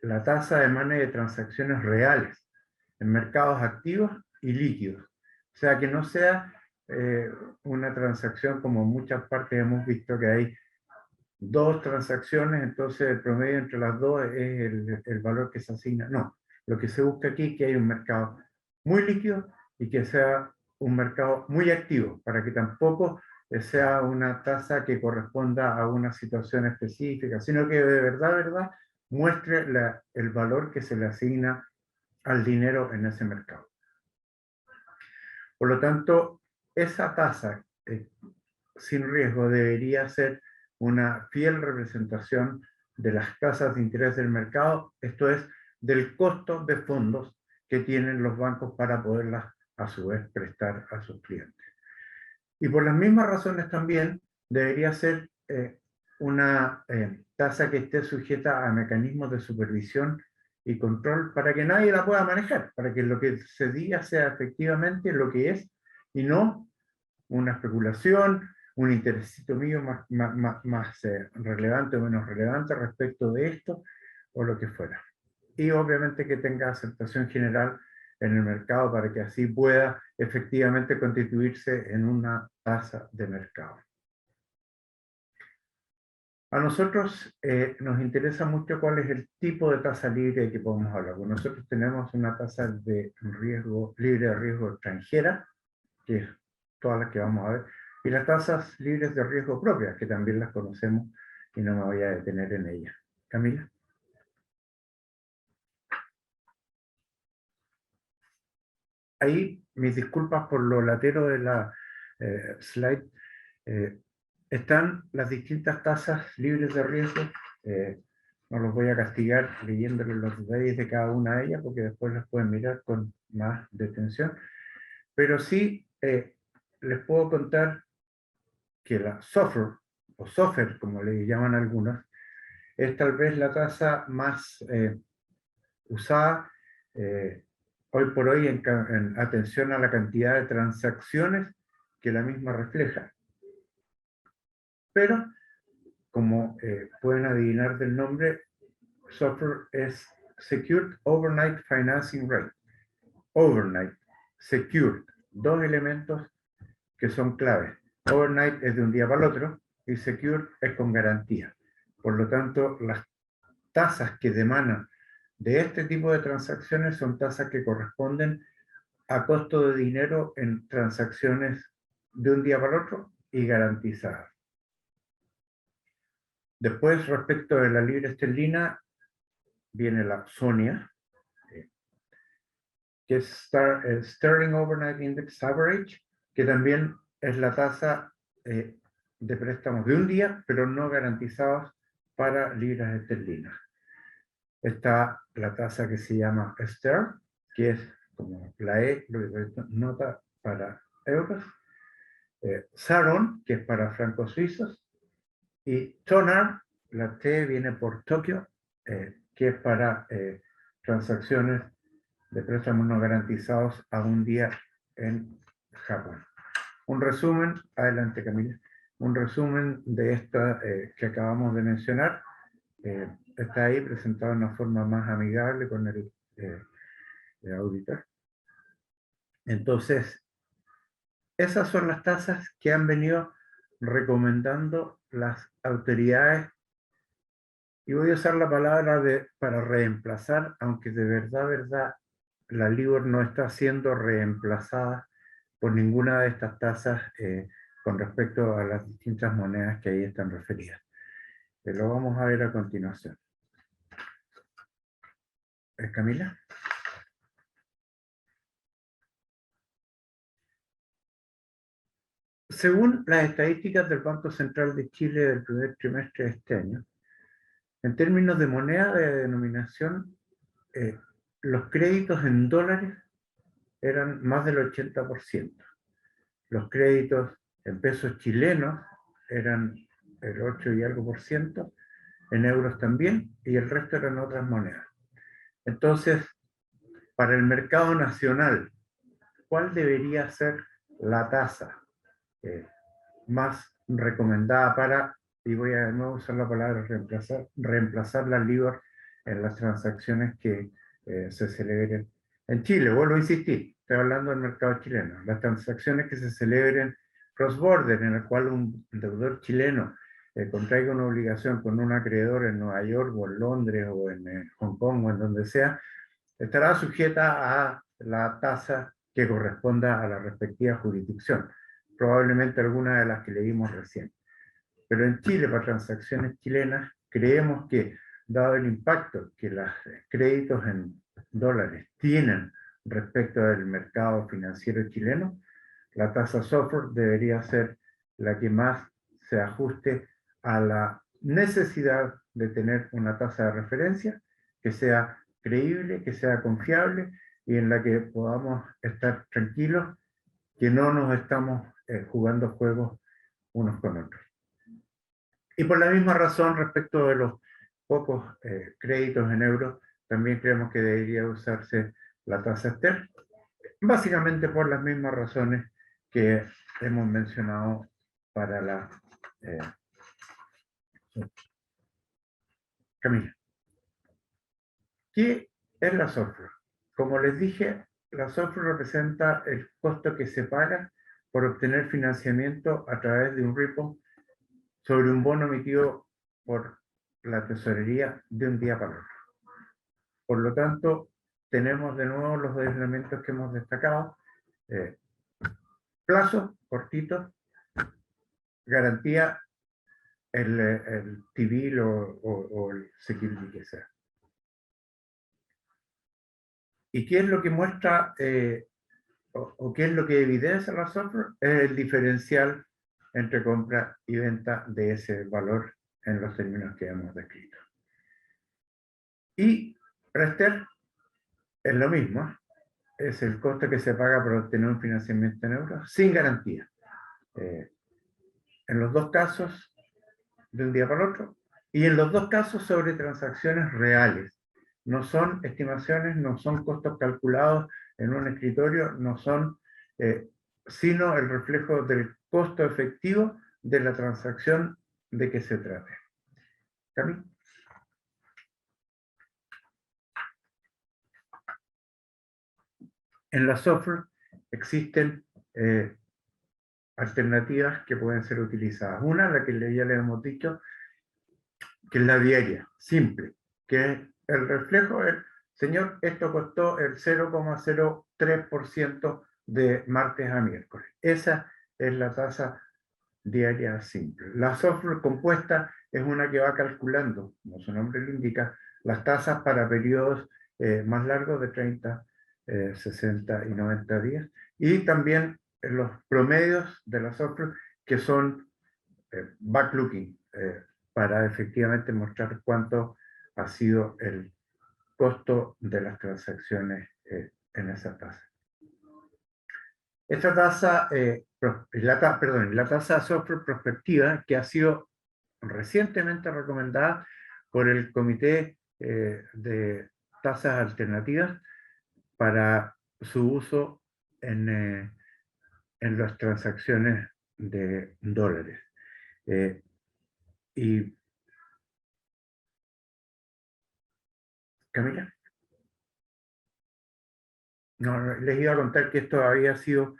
la tasa emane de transacciones reales en mercados activos y líquidos. O sea, que no sea una transacción como en muchas partes hemos visto que hay 2 transacciones, entonces el promedio entre las 2 es el valor que se asigna. No, lo que se busca aquí es que haya un mercado muy líquido y que sea un mercado muy activo, para que tampoco sea una tasa que corresponda a una situación específica, sino que de verdad, muestre el valor que se le asigna al dinero en ese mercado. Por lo tanto, esa tasa sin riesgo debería ser una fiel representación de las tasas de interés del mercado, esto es, del costo de fondos que tienen los bancos para poderlas a su vez prestar a sus clientes. Y por las mismas razones también debería ser una tasa que esté sujeta a mecanismos de supervisión y control para que nadie la pueda manejar, para que lo que se diga sea efectivamente lo que es y no una especulación, un interesito mío más relevante o menos relevante respecto de esto o lo que fuera. Y obviamente que tenga aceptación general en el mercado para que así pueda efectivamente constituirse en una tasa de mercado. A nosotros nos interesa mucho cuál es el tipo de tasa libre que podemos hablar. Bueno, nosotros tenemos una tasa de riesgo, libre de riesgo extranjera, que es todas las que vamos a ver, y las tasas libres de riesgo propias, que también las conocemos y no me voy a detener en ellas. Camila. Ahí, mis disculpas por lo latero de la slide, están las distintas tasas libres de riesgo. No los voy a castigar leyéndoles los detalles de cada una de ellas, porque después las pueden mirar con más detención. Pero sí les puedo contar que la SOFR, o SOFR como le llaman algunos, es tal vez la tasa más usada hoy por hoy en atención a la cantidad de transacciones que la misma refleja. pero como pueden adivinar del nombre, SOFR es Secured Overnight Financing Rate. Overnight, secured, dos elementos que son claves. Overnight es de un día para el otro y secured es con garantía. Por lo tanto, las tasas que emanan de este tipo de transacciones son tasas que corresponden a costo de dinero en transacciones de un día para el otro y garantizadas. Después, respecto de la libra esterlina, viene la SONIA, que es Sterling Overnight Index Average, que también es la tasa de préstamos de un día, pero no garantizados para libras esterlinas. Está la tasa que se llama STER, que es como la E, nota para euros, SARON, que es para francos suizos, y TONAR, la T viene por Tokio, que es para transacciones de préstamos no garantizados a un día en Japón. Un resumen, adelante Camila, un resumen de esta que acabamos de mencionar, está ahí presentado de una forma más amigable con el auditor. Entonces, esas son las tasas que han venido recomendando las autoridades, y voy a usar la palabra para reemplazar, aunque de verdad, la LIBOR no está siendo reemplazada por ninguna de estas tasas con respecto a las distintas monedas que ahí están referidas. Lo vamos a ver a continuación. Camila. Según las estadísticas del Banco Central de Chile del primer trimestre de este año, en términos de moneda de denominación, los créditos en dólares eran más del 80%. Los créditos en pesos chilenos eran el 8 y algo por ciento, en euros también, y el resto eran otras monedas. Entonces, para el mercado nacional, ¿cuál debería ser la tasa más recomendada para, y voy a de nuevo usar la palabra reemplazar la LIBOR en las transacciones que se celebren en Chile? Vuelvo a insistir, estoy hablando del mercado chileno. Las transacciones que se celebren cross-border, en el cual un deudor chileno contraiga una obligación con un acreedor en Nueva York o en Londres o en Hong Kong o en donde sea, estará sujeta a la tasa que corresponda a la respectiva jurisdicción, probablemente alguna de las que leímos recién. Pero en Chile, para transacciones chilenas, creemos que, dado el impacto que los créditos en dólares tienen respecto del mercado financiero chileno, la tasa SOFR debería ser la que más se ajuste a la necesidad de tener una tasa de referencia que sea creíble, que sea confiable y en la que podamos estar tranquilos que no nos estamos jugando juegos unos con otros. Y por la misma razón, respecto de los pocos créditos en euros, también creemos que debería usarse la tasa STER, básicamente por las mismas razones que hemos mencionado para la... Camila. ¿Qué es la SOFR? Como les dije, la SOFR representa el costo que se paga por obtener financiamiento a través de un repo sobre un bono emitido por la tesorería de un día para otro. Por lo tanto, tenemos de nuevo los dos elementos que hemos destacado: plazo cortito, garantía, el T-bill o el security que sea. ¿Y qué es lo que muestra o qué es lo que evidencia la SOFR? Es el diferencial entre compra y venta de ese valor en los términos que hemos descrito. Y Rester es lo mismo, es el costo que se paga por obtener un financiamiento en euros sin garantía. En los dos casos, de un día para el otro, y en los dos casos sobre transacciones reales. No son estimaciones, no son costos calculados en un escritorio, no son, sino el reflejo del costo efectivo de la transacción de qué se trate. ¿Cami? En la software existen alternativas que pueden ser utilizadas. Una, la que ya le hemos dicho, que es la diaria, simple, que es el reflejo del, señor, esto costó el 0,03% de martes a miércoles. Esa es la tasa diaria simple. La software compuesta es una que va calculando, como su nombre lo indica, las tasas para periodos más largos de 30, 60 y 90 días, y también los promedios de la software que son backlooking, para efectivamente mostrar cuánto ha sido el costo de las transacciones en esa tasa. Esta tasa, la tasa de software prospectiva, que ha sido recientemente recomendada por el Comité de Tasas Alternativas para su uso en las transacciones de dólares. Y Camila. No, les iba a contar que esto había sido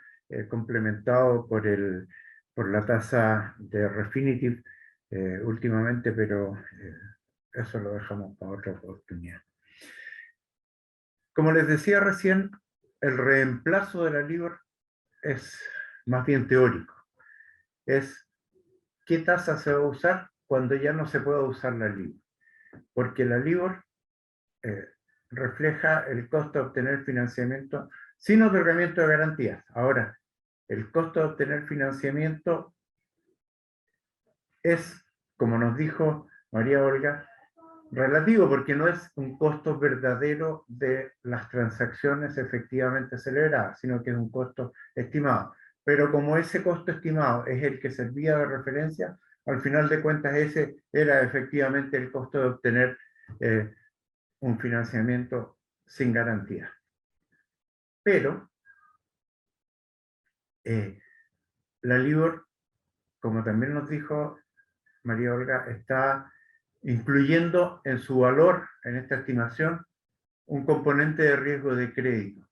complementado por la tasa de Refinitiv últimamente, pero eso lo dejamos para otra oportunidad. Como les decía recién, el reemplazo de la LIBOR es más bien teórico. Es qué tasa se va a usar cuando ya no se pueda usar la LIBOR. Porque la LIBOR refleja el costo de obtener financiamiento sin otorgamiento de garantías. Ahora, el costo de obtener financiamiento es, como nos dijo María Olga, relativo, porque no es un costo verdadero de las transacciones efectivamente celebradas, sino que es un costo estimado. Pero como ese costo estimado es el que servía de referencia, al final de cuentas ese era efectivamente el costo de obtener un financiamiento sin garantía. Pero la LIBOR, como también nos dijo María Olga, está incluyendo en su valor, en esta estimación, un componente de riesgo de crédito.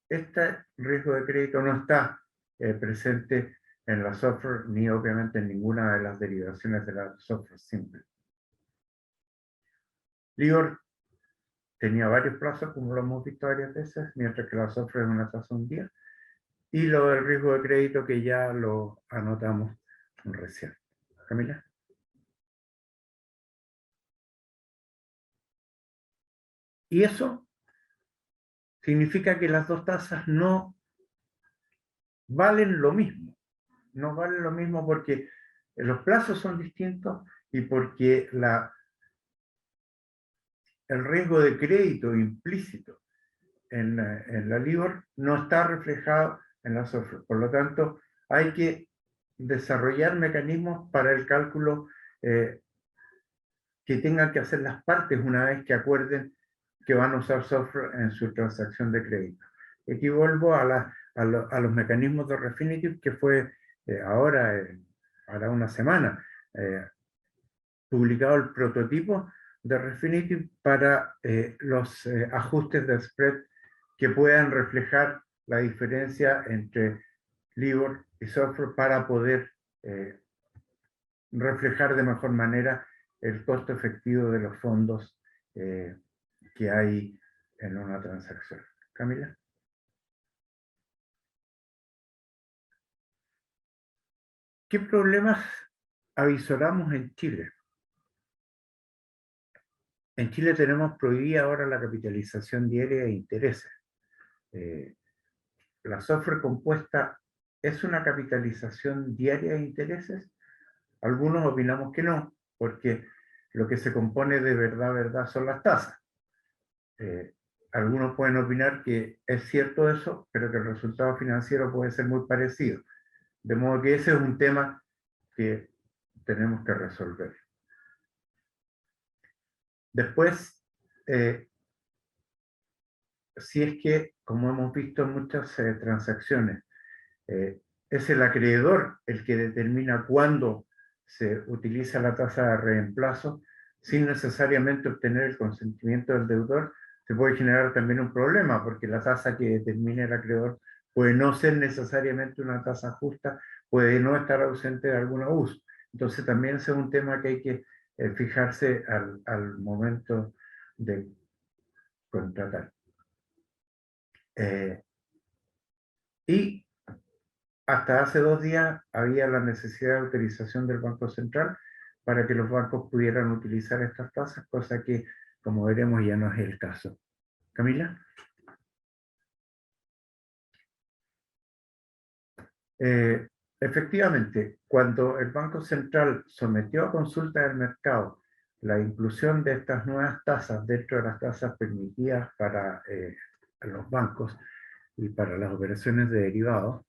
Este riesgo de crédito no está presente en la software, ni obviamente en ninguna de las derivaciones de la software simple. LIBOR tenía varios plazos, como lo hemos visto varias veces, mientras que la software es una tasa un día. Y lo del riesgo de crédito que ya lo anotamos recién. Camila. Y eso significa que las dos tasas no valen lo mismo. No valen lo mismo porque los plazos son distintos y porque el riesgo de crédito implícito en la LIBOR no está reflejado en la software. Por lo tanto, hay que desarrollar mecanismos para el cálculo que tengan que hacer las partes una vez que acuerden que van a usar software en su transacción de crédito. Aquí vuelvo a los mecanismos de Refinitiv, que fue ahora una semana, publicado el prototipo de Refinitiv para los ajustes de spread que puedan reflejar la diferencia entre LIBOR y software para poder reflejar de mejor manera el costo efectivo de los fondos que hay en una transacción. Camila. ¿Qué problemas avisoramos en Chile? En Chile tenemos prohibida ahora la capitalización diaria de intereses. La software compuesta es una capitalización diaria de intereses. Algunos opinamos que no, porque lo que se compone de verdad son las tasas. Algunos pueden opinar que es cierto eso, pero que el resultado financiero puede ser muy parecido. De modo que ese es un tema que tenemos que resolver. Después, si es que, como hemos visto en muchas transacciones, es el acreedor el que determina cuándo se utiliza la tasa de reemplazo sin necesariamente obtener el consentimiento del deudor, se puede generar también un problema, porque la tasa que determine el acreedor puede no ser necesariamente una tasa justa, puede no estar ausente de algún abuso. Entonces también ese es un tema que hay que fijarse al momento de contratar. Y hasta hace 2 días había la necesidad de autorización del Banco Central para que los bancos pudieran utilizar estas tasas, cosa que, como veremos, ya no es el caso. Camila. Efectivamente, cuando el Banco Central sometió a consulta del mercado la inclusión de estas nuevas tasas dentro de las tasas permitidas para los bancos y para las operaciones de derivados,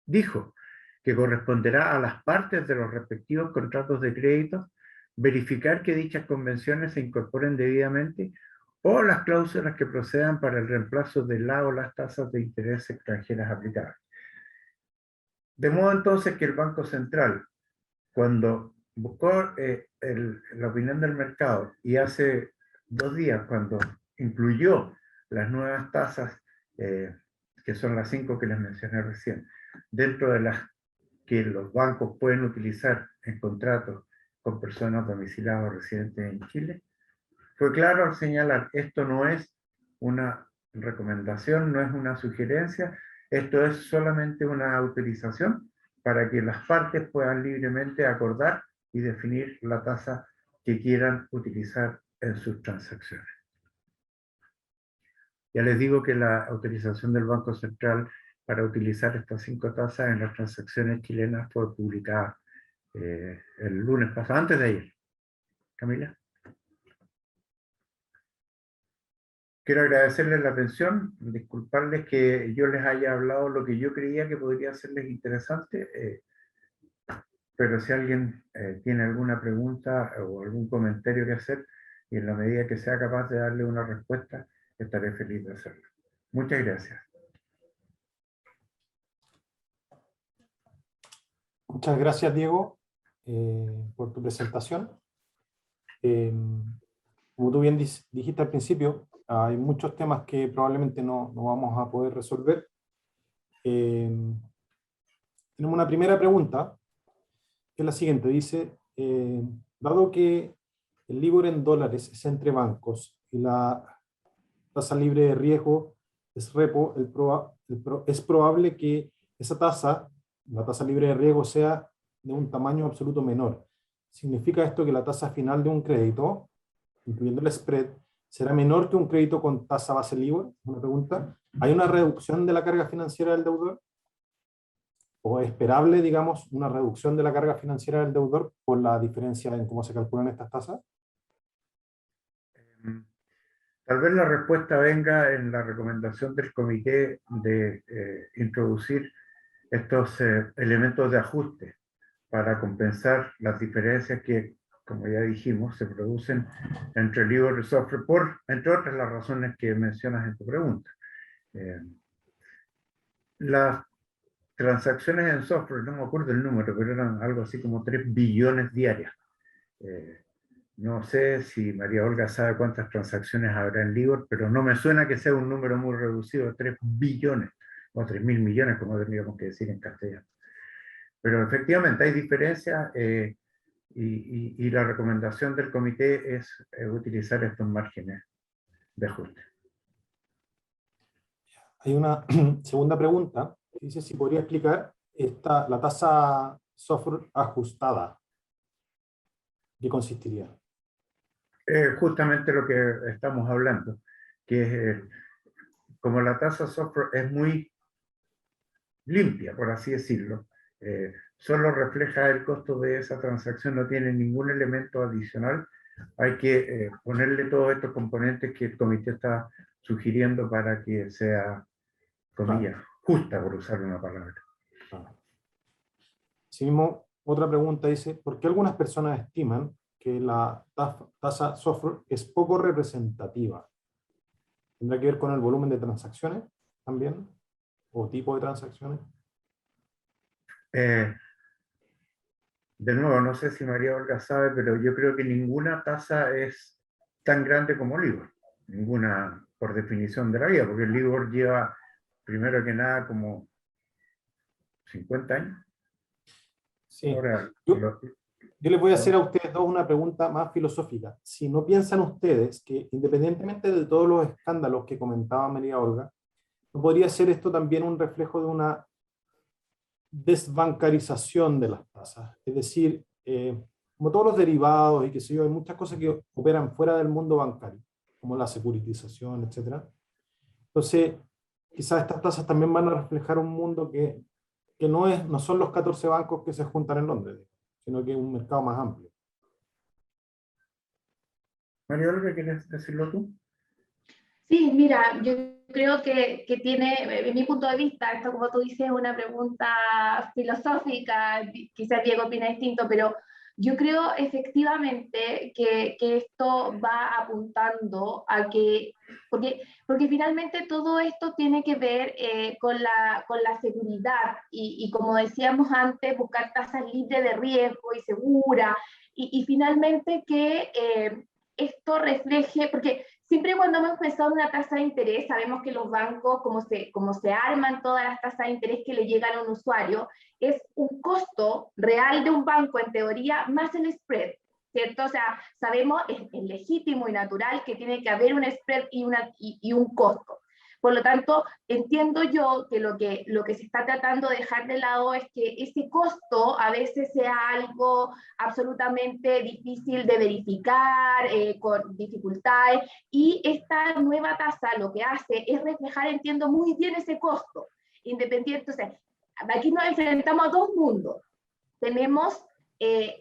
dijo que corresponderá a las partes de los respectivos contratos de crédito verificar que dichas convenciones se incorporen debidamente o las cláusulas que procedan para el reemplazo de la o las tasas de interés extranjeras aplicables. De modo entonces que el Banco Central, cuando buscó la opinión del mercado y hace 2 días, cuando incluyó las nuevas tasas, que son las 5 que les mencioné recién, dentro de las que los bancos pueden utilizar en contratos con personas domiciliadas o residentes en Chile, fue claro al señalar, esto no es una recomendación, no es una sugerencia, esto es solamente una autorización para que las partes puedan libremente acordar y definir la tasa que quieran utilizar en sus transacciones. Ya les digo que la autorización del Banco Central para utilizar estas 5 tasas en las transacciones chilenas fue publicada el lunes pasado, antes de ayer. Camila. Quiero agradecerles la atención, disculparles que yo les haya hablado lo que yo creía que podría serles interesante, pero si alguien tiene alguna pregunta o algún comentario que hacer, y en la medida que sea capaz de darle una respuesta, estaré feliz de hacerlo. Muchas gracias. Muchas gracias, Diego, por tu presentación. Como tú bien dijiste al principio, hay muchos temas que probablemente no vamos a poder resolver. Tenemos una primera pregunta, que es la siguiente. Dice, dado que el LIBOR en dólares es entre bancos y la tasa libre de riesgo es repo, es probable que esa tasa, la tasa libre de riesgo, sea de un tamaño absoluto menor. ¿Significa esto que la tasa final de un crédito, incluyendo el spread, será menor que un crédito con tasa base LIBOR? Una pregunta. ¿Hay una reducción de la carga financiera del deudor? ¿O es esperable, digamos, una reducción de la carga financiera del deudor por la diferencia en cómo se calculan estas tasas? Tal vez la respuesta venga en la recomendación del comité de introducir estos elementos de ajuste para compensar las diferencias que, como ya dijimos, se producen entre LIBOR y SOFR entre otras las razones que mencionas en tu pregunta. Las transacciones en SOFR, no me acuerdo el número, pero eran algo así como 3 billones diarias. No sé si María Olga sabe cuántas transacciones habrá en LIBOR, pero no me suena que sea un número muy reducido, 3 billones, o 3.000 millones, como tendríamos que decir en castellano. Pero efectivamente hay diferencias y la recomendación del comité es utilizar estos márgenes de ajuste. Hay una segunda pregunta, que dice si podría explicar la tasa SOFR ajustada. ¿Qué consistiría? Justamente lo que estamos hablando, que es como la tasa SOFR es muy limpia, por así decirlo, solo refleja el costo de esa transacción, no tiene ningún elemento adicional, hay que ponerle todos estos componentes que el comité está sugiriendo para que sea, comillas, justa, por usar una palabra. Asimismo, otra pregunta dice, ¿por qué algunas personas estiman que la tasa SOFR es poco representativa? ¿Tendrá que ver con el volumen de transacciones también? ¿O tipo de transacciones? de nuevo, no sé si María Olga sabe, pero yo creo que ninguna tasa es tan grande como LIBOR. Ninguna, por definición de la vida, porque el LIBOR lleva, primero que nada, como 50 años. Sí. Ahora, Yo les voy a hacer a ustedes dos una pregunta más filosófica. Si no piensan ustedes que, independientemente de todos los escándalos que comentaba María Olga, ¿no podría ser esto también un reflejo de una desbancarización de las tasas? Es decir, como todos los derivados y qué sé yo, hay muchas cosas que operan fuera del mundo bancario, como la securitización, etc. Entonces, quizás estas tasas también van a reflejar un mundo que no son los 14 bancos que se juntan en Londres, sino que es un mercado más amplio. María Olga, ¿quieres decirlo tú? Sí, mira, yo creo que tiene, en mi punto de vista, esto como tú dices, es una pregunta filosófica, quizás Diego opina distinto, pero yo creo efectivamente que esto va apuntando a que, porque finalmente todo esto tiene que ver con la seguridad y como decíamos antes, buscar tasas libres de riesgo y segura, y finalmente que esto refleje, porque siempre cuando hemos pensado en una tasa de interés, sabemos que los bancos, como se arman todas las tasas de interés que le llegan a un usuario, es un costo real de un banco, en teoría, más el spread, ¿cierto? O sea, sabemos, es legítimo y natural que tiene que haber un spread y un costo. Por lo tanto, entiendo yo que lo que se está tratando de dejar de lado es que ese costo a veces sea algo absolutamente difícil de verificar, con dificultades, y esta nueva tasa lo que hace es reflejar, entiendo muy bien ese costo, independiente. O sea, aquí nos enfrentamos a dos mundos. Tenemos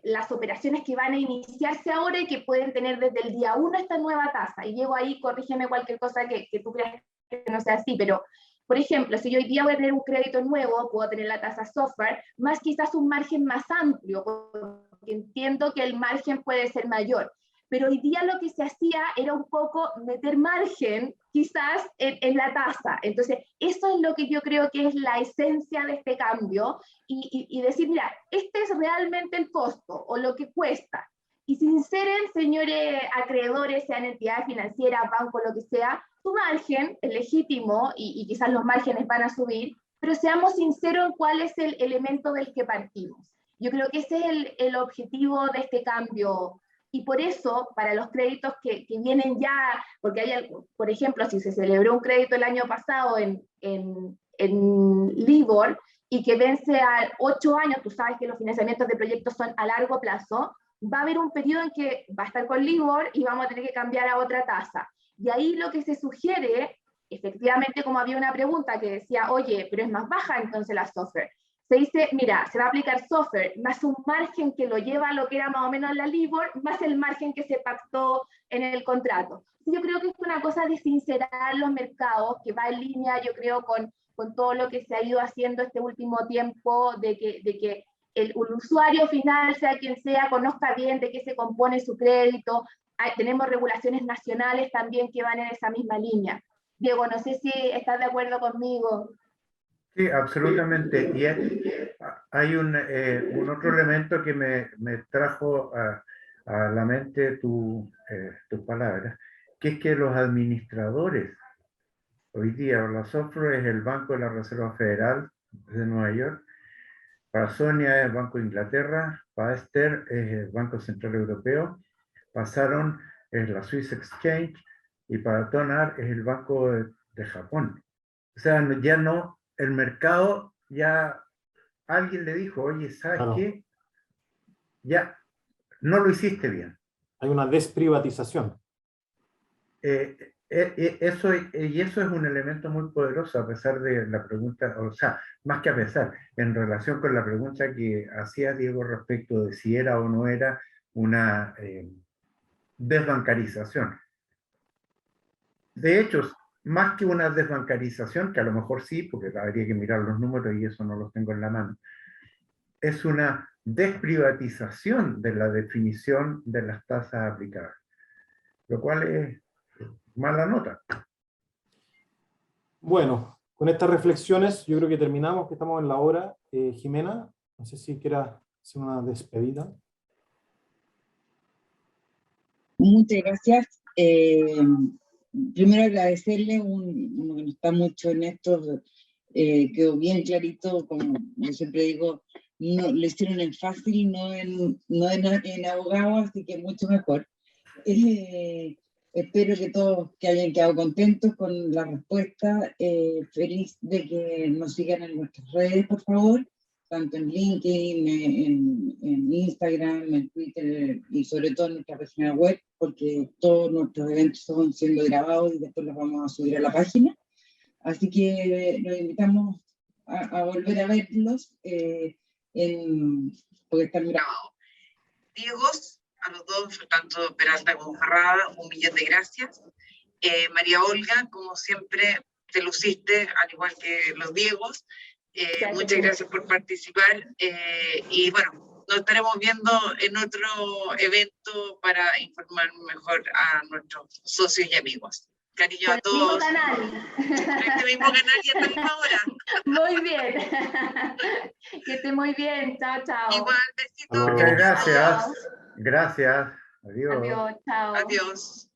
las operaciones que van a iniciarse ahora y que pueden tener desde el día 1 esta nueva tasa. Y llego ahí, corrígeme cualquier cosa que tú creas que no sea así, pero por ejemplo, si yo hoy día voy a tener un crédito nuevo, puedo tener la tasa SOFR, más quizás un margen más amplio, porque entiendo que el margen puede ser mayor. Pero hoy día lo que se hacía era un poco meter margen quizás en la tasa. Entonces, eso es lo que yo creo que es la esencia de este cambio, y decir, mira, este es realmente el costo o lo que cuesta. Y se inseren, señores acreedores, sean entidades financieras, bancos, lo que sea, su margen es legítimo y quizás los márgenes van a subir, pero seamos sinceros en cuál es el elemento del que partimos. Yo creo que ese es el objetivo de este cambio. Y por eso, para los créditos que vienen ya, porque hay algo, por ejemplo, si se celebró un crédito el año pasado en LIBOR y que vence a 8 años, tú sabes que los financiamientos de proyectos son a largo plazo, va a haber un periodo en que va a estar con LIBOR y vamos a tener que cambiar a otra tasa. Y ahí lo que se sugiere, efectivamente, como había una pregunta que decía, oye, pero es más baja entonces la SOFR. Se dice, mira, se va a aplicar SOFR más un margen que lo lleva a lo que era más o menos la LIBOR, más el margen que se pactó en el contrato. Yo creo que es una cosa de sincerar los mercados, que va en línea, yo creo, con todo lo que se ha ido haciendo este último tiempo, de que el usuario final, sea quien sea, conozca bien de qué se compone su crédito. Tenemos regulaciones nacionales también que van en esa misma línea. Diego, no sé si estás de acuerdo conmigo. Sí, absolutamente. Y hay un otro elemento que me trajo a la mente tus palabras, que es que los administradores, hoy día la SOFR es el Banco de la Reserva Federal de Nueva York, para Sonia es el Banco de Inglaterra, para Esther es el Banco Central Europeo, para Sharon es la Swiss Exchange, y para Tonar es el Banco de Japón. O sea, ya no, el mercado ya, alguien le dijo, oye, ¿sabes qué? Ya no lo hiciste bien. Hay una desprivatización. Eso es un elemento muy poderoso, a pesar de la pregunta, o sea, más que a pesar, en relación con la pregunta que hacía Diego respecto de si era o no era una desbancarización. De hecho, más que una desbancarización, que a lo mejor sí, porque habría que mirar los números y eso no los tengo en la mano, es una desprivatización de la definición de las tasas aplicadas, lo cual es mala nota. Bueno, con estas reflexiones yo creo que terminamos, que estamos en la hora. Jimena, no sé si quieras hacer una despedida. Muchas gracias. Primero agradecerle, uno que no está mucho en esto, quedó bien clarito, como yo siempre digo, no, lo hicieron en fácil, en abogado, así que mucho mejor. Espero que todos que hayan quedado contentos con la respuesta. Feliz de que nos sigan en nuestras redes, por favor, tanto en LinkedIn, en Instagram, en Twitter y sobre todo en nuestra página web, porque todos nuestros eventos están siendo grabados y después los vamos a subir a la página. Así que los invitamos a volver a verlos porque están grabados. Diego, a los dos, tanto Peralta como Ferrada, 1.000.000 de gracias. María Olga, como siempre, te luciste, al igual que los Diegos. Muchas gracias por participar. Y bueno, nos estaremos viendo en otro evento para informar mejor a nuestros socios y amigos. Cariño a todos. En este mismo canal y hasta la misma hora. Muy bien. Que esté muy bien. Chao, chao. Igual, besitos. Muchas gracias. Chao. Gracias. Adiós. Adiós, chao. Adiós.